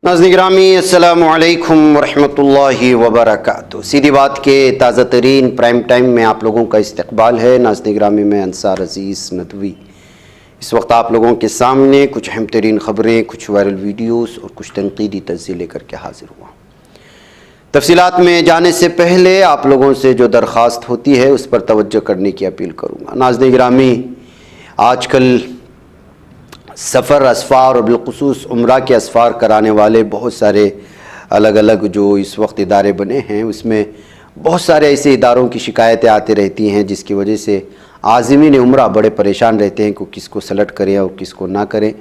नाज़रीन गिरामी अस्सलामु अलैकुम वरहमतुल्लाहि वबरकातुहू। सीधी बात के ताज़ा तरीन प्राइम टाइम में आप लोगों का इस्तकबाल है। नाज़रीन गिरामी में अंसार अज़ीज़ नदवी इस वक्त आप लोगों के सामने कुछ अहम तरीन ख़बरें, कुछ वायरल वीडियोस और कुछ तनकीदी तज्ज़िये लेकर के हाजिर हुआ। तफसीलात में जाने से पहले आप लोगों से जो दरख्वास्त होती है उस पर तवज्जो करने की अपील करूँगा। नाज़रीन गिरामी, आजकल सफ़र असफ़ार और बिलख़ुसूस उम्रा के असफ़ार कराने वाले बहुत सारे अलग अलग जो इस वक्त इदारे बने हैं, उसमें बहुत सारे ऐसे इदारों की शिकायतें आती रहती हैं जिसकी वजह से आज़मीन उम्रा बड़े परेशान रहते हैं कि किसको सेलेक्ट करें और किसको ना करें।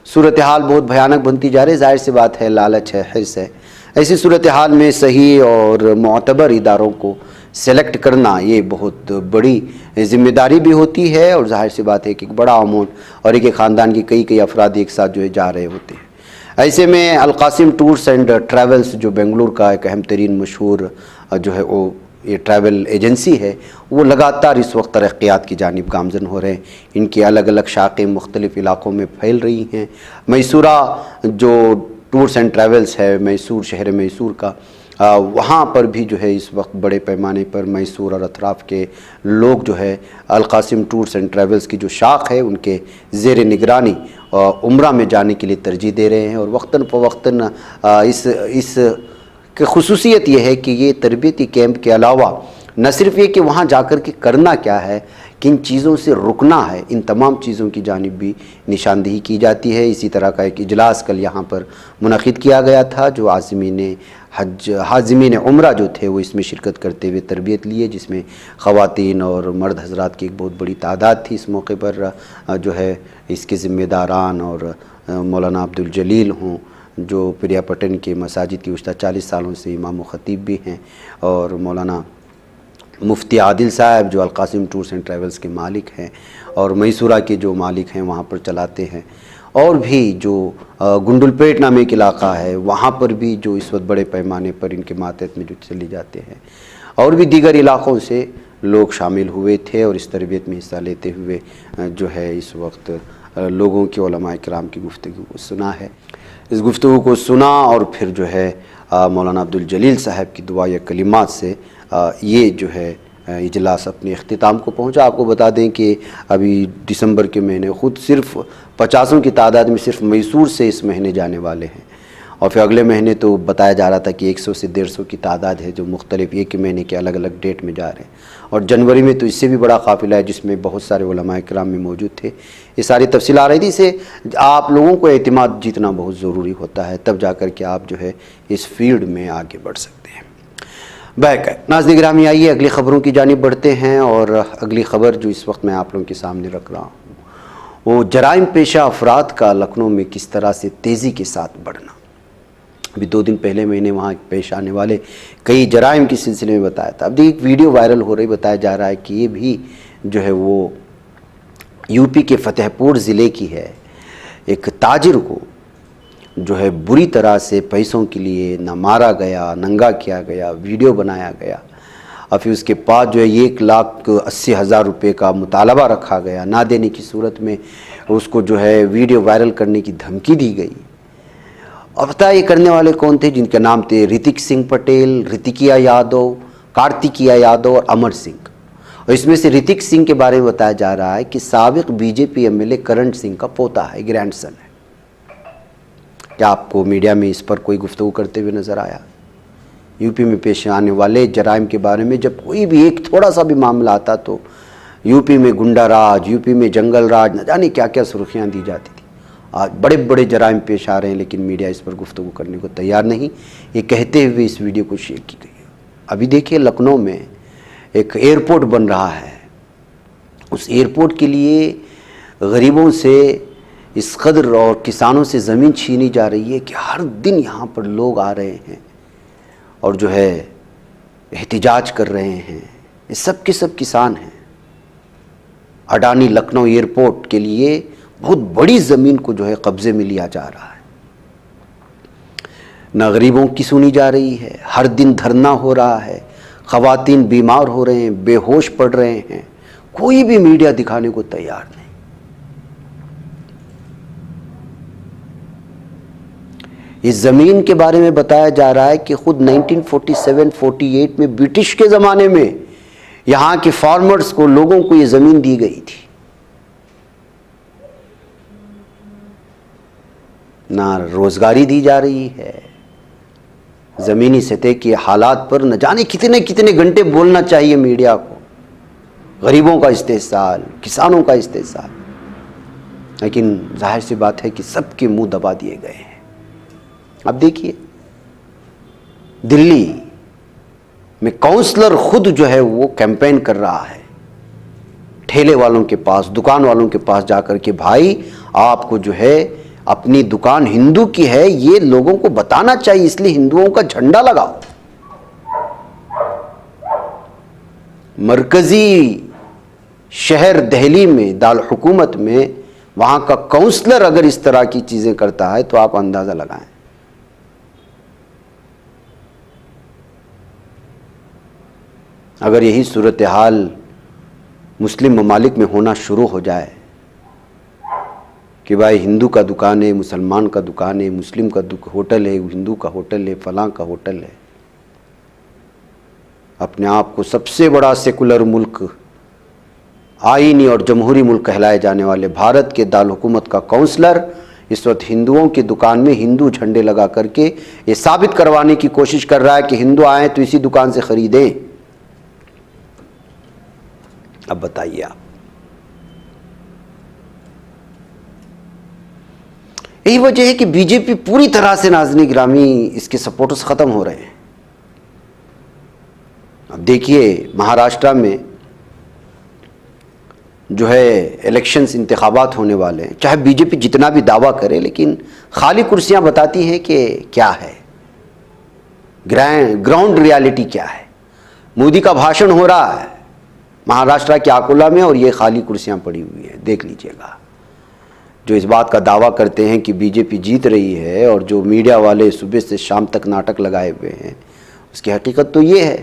सूरत हाल बहुत भयानक बनती जा रही है। ज़ाहिर सी बात है, लालच है, हिर्स है। ऐसी सूरत हाल में सही और मोतबर इदारों को सेलेक्ट करना ये बहुत बड़ी ज़िम्मेदारी भी होती है और ज़ाहिर सी बात है कि एक बड़ा अमाउंट और एक ख़ानदान के कई अफराद एक साथ जो है जा रहे होते हैं। ऐसे में अल-क़ासिम टूर्स एंड ट्रैवल्स जो बेंगलुरु का एक अहम तरीन मशहूर जो है वो ये ट्रैवल एजेंसी है, वो लगातार इस वक्त तरक्यात की जानिब गामज़न हो रहे हैं। इनकी अलग अलग शाखें मुख्तलिफ़ इलाक़ों में फैल रही हैं। मैसूरा जो टूर्स एंड ट्रैवल्स है, मैसूर शहर मैसूर का, वहाँ पर भी जो है इस वक्त बड़े पैमाने पर मैसूर और अतराफ़ के लोग जो है अल-क़ासिम टूर्स एंड ट्रैवल्स की जो शाख है उनके ज़ेर निगरानी उम्रा में जाने के लिए तरजीह दे रहे हैं। और वक्तन फ़वक्तन इस की खुसूसियत ये है कि ये तरबियती कैंप के अलावा न सिर्फ ये कि वहाँ जाकर के करना क्या है, किन चीज़ों से रुकना है, इन तमाम चीज़ों की जानिब भी निशानदेही की जाती है। इसी तरह का एक इजलास कल यहाँ पर मुनक़िद किया गया था जो हाज़िमीन उम्रा जो थे वो इसमें शिरकत करते हुए तरबियत लिए, जिसमें ख़वातीन और मर्द हज़रात की एक बहुत बड़ी तादाद थी। इस मौके पर जो है इसके ज़िम्मेदारान और मौलाना अब्दुल जलील हों जो प्रियापटन के मसाजिद की उस्ता 40 सालों से इमाम व ख़तीब भी हैं, और मौलाना मुफ्ती आदिल साहब जो अल-क़ासिम टूर्स एंड ट्रैवल्स के मालिक हैं और मैसूरा के जो मालिक हैं वहाँ पर चलाते हैं, और भी जो गुंडलपेट नामे एक इलाक़ा है वहाँ पर भी जो इस वक्त बड़े पैमाने पर इनके मातहत में जो चले जाते हैं, और भी दीगर इलाक़ों से लोग शामिल हुए थे और इस तरबियत में हिस्सा लेते हुए जो है इस वक्त लोगों के उलमा इकराम की गुफ्तगू को सुना है। इस गुफ्तगू को सुना और फिर जो है मौलाना अब्दुल जलील साहब की दुआ या कलिमात से ये जो है इजलास अपने इख्तिताम को पहुंचा। आपको बता दें कि अभी दिसंबर के महीने खुद सिर्फ 50 की तादाद में सिर्फ मैसूर से इस महीने जाने वाले हैं, और फिर अगले महीने तो बताया जा रहा था कि 100 से 150 की तादाद है जो मुख्तलिफ एक महीने के अलग अलग डेट में जा रहे हैं, और जनवरी में तो इससे भी बड़ा काफ़िला है जिसमें बहुत सारे उलमा इकराम में मौजूद थे। ये सारी तफसील आ रही थी। इससे आप लोगों को एतमाद जीतना बहुत ज़रूरी होता है, तब जाकर के आप जो है इस फील्ड में आगे बढ़ सकते हैं। नाज़रीन गिरामी, आइए अगली ख़बरों की जानिब बढ़ते हैं। और अगली ख़बर जो इस वक्त मैं आप लोगों के सामने रख रहा हूँ वो जराइम पेशा अफराद का लखनऊ में किस तरह से तेज़ी के साथ बढ़ना। अभी 2 दिन पहले मैंने वहाँ पेश आने वाले कई जराइम के सिलसिले में बताया था। अभी एक वीडियो वायरल हो रही, बताया जा रहा है कि ये भी जो है वो यूपी के फतेहपुर ज़िले की है। एक ताजिर को जो है बुरी तरह से पैसों के लिए न मारा गया, नंगा किया गया, वीडियो बनाया गया, और फिर उसके बाद जो है 1,80,000 रुपये का मुतालबा रखा गया। ना देने की सूरत में उसको जो है वीडियो वायरल करने की धमकी दी गई। और पता ये करने वाले कौन थे? जिनके नाम थे ऋतिक सिंह पटेल, ऋतिकिया यादव, कार्तिकिया यादव और अमर सिंह। और इसमें से ऋतिक सिंह के बारे में बताया जा रहा है कि साबिक बीजेपी एमएलए करण सिंह का पोता है, ग्रैंडसन है। क्या आपको मीडिया में इस पर कोई गुफ्तगू करते हुए नज़र आया? यूपी में पेश आने वाले जराइम के बारे में जब कोई भी एक थोड़ा सा भी मामला आता तो यूपी में गुंडा राज, यूपी में जंगल राज, न जाने क्या क्या सुर्खियाँ दी जाती थी। आज बड़े बड़े जराइम पेश आ रहे हैं लेकिन मीडिया इस पर गुफ्तगू करने को तैयार नहीं। ये कहते हुए इस वीडियो को शेयर की गई है। अभी देखिए, लखनऊ में एक एयरपोर्ट बन रहा है। उस एयरपोर्ट के लिए गरीबों से इस कदर और किसानों से ज़मीन छीनी जा रही है कि हर दिन यहाँ पर लोग आ रहे हैं और जो है एहतिजाज कर रहे हैं। ये सब के सब किसान हैं। अडानी लखनऊ एयरपोर्ट के लिए बहुत बड़ी ज़मीन को जो है कब्ज़े में लिया जा रहा है। न गरीबों की सुनी जा रही है, हर दिन धरना हो रहा है, ख़वातीन बीमार हो रहे हैं, बेहोश पड़ रहे हैं, कोई भी मीडिया दिखाने को तैयार नहीं। ये ज़मीन के बारे में बताया जा रहा है कि खुद 1947-48 में ब्रिटिश के ज़माने में यहाँ के फार्मर्स को, लोगों को ये ज़मीन दी गई थी। ना रोज़गारी दी जा रही है। ज़मीनी सतह के हालात पर न जाने कितने कितने घंटे बोलना चाहिए मीडिया को। गरीबों का इस्तेहसाल, किसानों का इस्तेहसाल, लेकिन जाहिर सी बात है कि सबके मुंह दबा दिए गए हैं। अब देखिए, दिल्ली में काउंसलर खुद जो है वो कैंपेन कर रहा है ठेले वालों के पास, दुकान वालों के पास जाकर के, भाई आपको जो है अपनी दुकान हिंदू की है ये लोगों को बताना चाहिए, इसलिए हिंदुओं का झंडा लगाओ। मरकजी शहर दिल्ली में, दाल हुकूमत में, वहां का काउंसलर अगर इस तरह की चीजें करता है तो आप अंदाजा लगाएं। अगर यही सूरत हाल मुस्लिम ममालिक में होना शुरू हो जाए कि भाई हिंदू का दुकान है, मुसलमान का दुकान है, मुस्लिम का होटल है, हिंदू का होटल है, फलां का होटल है, अपने आप को सबसे बड़ा सेकुलर मुल्क, आईनी और जमहूरी मुल्क कहलाए जाने वाले भारत के दाल हुकूमत का काउंसलर इस वक्त हिंदुओं की दुकान में हिंदू झंडे लगा करके ये साबित करवाने की कोशिश कर रहा है कि हिंदू आए तो इसी दुकान से खरीदें। अब बताइए आप, यही वजह है कि बीजेपी पूरी तरह से, नाज़रीन गिरामी, इसके सपोर्टर्स खत्म हो रहे हैं। अब देखिए, महाराष्ट्र में जो है इलेक्शंस, इंतखाबात होने वाले हैं। चाहे बीजेपी जितना भी दावा करे, लेकिन खाली कुर्सियां बताती हैं कि क्या है, ग्राउंड रियलिटी क्या है। मोदी का भाषण हो रहा है महाराष्ट्र के अकोला में और ये खाली कुर्सियां पड़ी हुई हैं, देख लीजिएगा। जो इस बात का दावा करते हैं कि बीजेपी जीत रही है और जो मीडिया वाले सुबह से शाम तक नाटक लगाए हुए हैं, उसकी हकीकत तो ये है।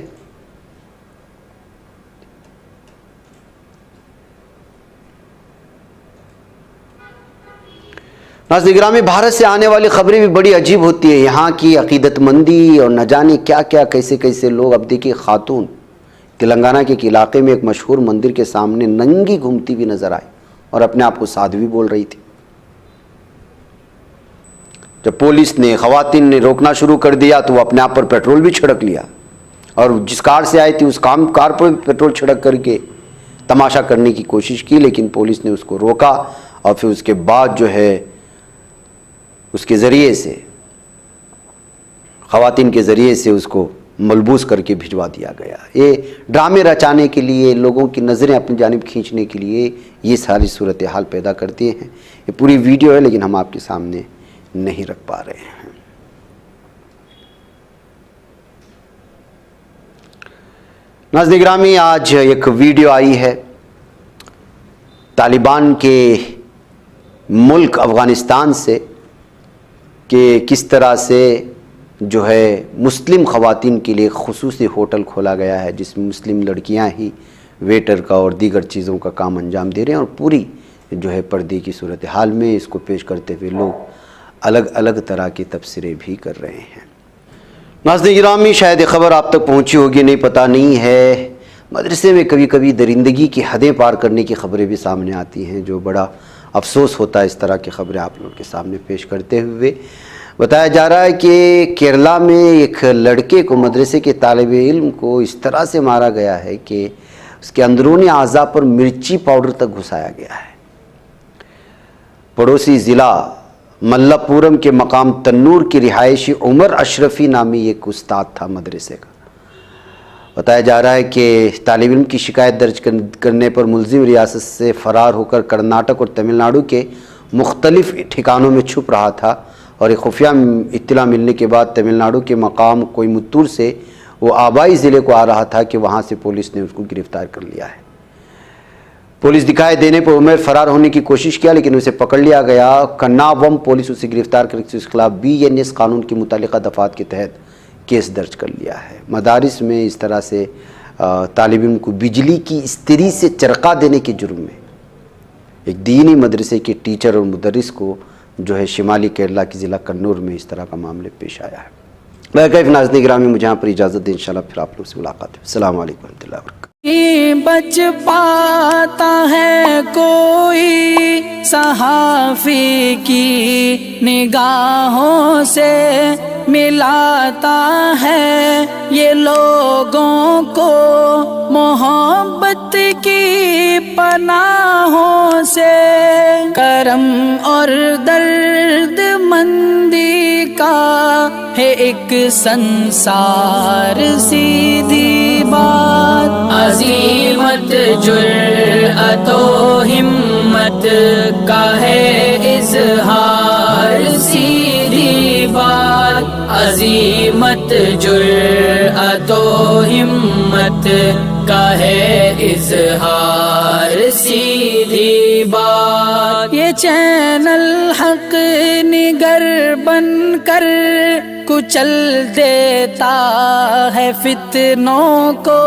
नाज़रीन गिरामी, भारत से आने वाली खबरें भी बड़ी अजीब होती है। यहाँ की अकीदतमंदी और न जाने क्या क्या, कैसे कैसे लोग। अब देखिए, खातून तेलंगाना के एक इलाके में एक मशहूर मंदिर के सामने नंगी घूमती हुई नजर आई और अपने आप को साध्वी बोल रही थी। जब पुलिस ने, खवातीन ने रोकना शुरू कर दिया तो वो अपने आप पर पेट्रोल भी छिड़क लिया और जिस कार से आई थी उस कार पर पेट्रोल छिड़क करके तमाशा करने की कोशिश की, लेकिन पुलिस ने उसको रोका और फिर उसके बाद जो है उसके ज़रिए से, खवातीन के ज़रिए से उसको मलबूस करके भिजवा दिया गया। ये ड्रामे रचाने के लिए, लोगों की नज़रें अपनी जानिब खींचने के लिए ये सारी सूरत हाल पैदा करते हैं। ये पूरी वीडियो है लेकिन हम आपके सामने नहीं रख पा रहे हैं। नाज़रीन गिरामी, आज एक वीडियो आई है तालिबान के मुल्क अफ़गानिस्तान से कि किस तरह से जो है मुस्लिम ख़वातीन के लिए ख़ुसूसी होटल खोला गया है जिसमें मुस्लिम लड़कियां ही वेटर का और दीगर चीज़ों का काम अंजाम दे रहे हैं और पूरी जो है पर्दे की सूरत हाल में इसको पेश करते हुए लोग अलग अलग तरह की तफसीरें भी कर रहे हैं। नाज़रीन गिरामी, शायद ख़बर आप तक पहुंची होगी, नहीं पता नहीं है। मदरसे में कभी कभी दरिंदगी की हदें पार करने की खबरें भी सामने आती हैं, जो बड़ा अफसोस होता है इस तरह की खबरें आप लोगों के सामने पेश करते हुए। बताया जा रहा है कि केरला में एक लड़के को, मदरसे के तालिब इल्म को इस तरह से मारा गया है कि उसके अंदरूनी आज़ा पर मिर्ची पाउडर तक घुसाया गया है। पड़ोसी ज़िला मल्लापुरम के मकाम तन्नूर की रिहायशी उमर अशरफी नामी एक उस्ताद था मदरसे का। बताया जा रहा है कि तालिब इल्म की शिकायत दर्ज करने पर मुलजिम रियासत से फ़रार होकर कर्नाटक और तमिलनाडु के मुख्तलिफ़ ठिकानों में छुप रहा था और एक खुफिया इत्तला मिलने के बाद तमिलनाडु के मकाम कोयमुत्तूर से वो आबाई ज़िले को आ रहा था कि वहाँ से पुलिस ने उसको गिरफ़्तार कर लिया है। पुलिस दिखाई देने पर उमर फ़रार होने की कोशिश किया लेकिन उसे पकड़ लिया गया। कन्नावम पुलिस उसे गिरफ़्तार करके उसके खिलाफ BNS कानून की मुतालिका दफ़ात के तहत केस दर्ज कर लिया है। मदारिस में इस तरह से तालिब इल्म को बिजली की इस्त्री से चरका देने के जुर्म में एक दीनी मदरसे के टीचर और मुदर्रिस को जो है शिमाली केरला के ज़िला कन्नूर में इस तरह का मामले पेश आया है। वह नाज़रीन गिरामी, मुझे यहाँ पर इजाज़त दें, इंशाल्लाह फिर आप लोग से मुलाकात है। अस्सलाम वालेकुम रहमतुल्लाहि व बरकातहू। बच पाता है कोई सहाफ़ी की निगाहों से, मिलाता है ये लोगों को मोहब्बत की पनाहों से। करम और दर्द मंदी का है एक संसार सीधी बात, अज़ीमत जुर्अतो हिम्मत का है इज़हार सीधी बात, अज़ीमत जुर्अतो हिम्मत का है इज़हार सीधी बात। ये चैनल हक निगर बनकर कुचल देता है फितनों को।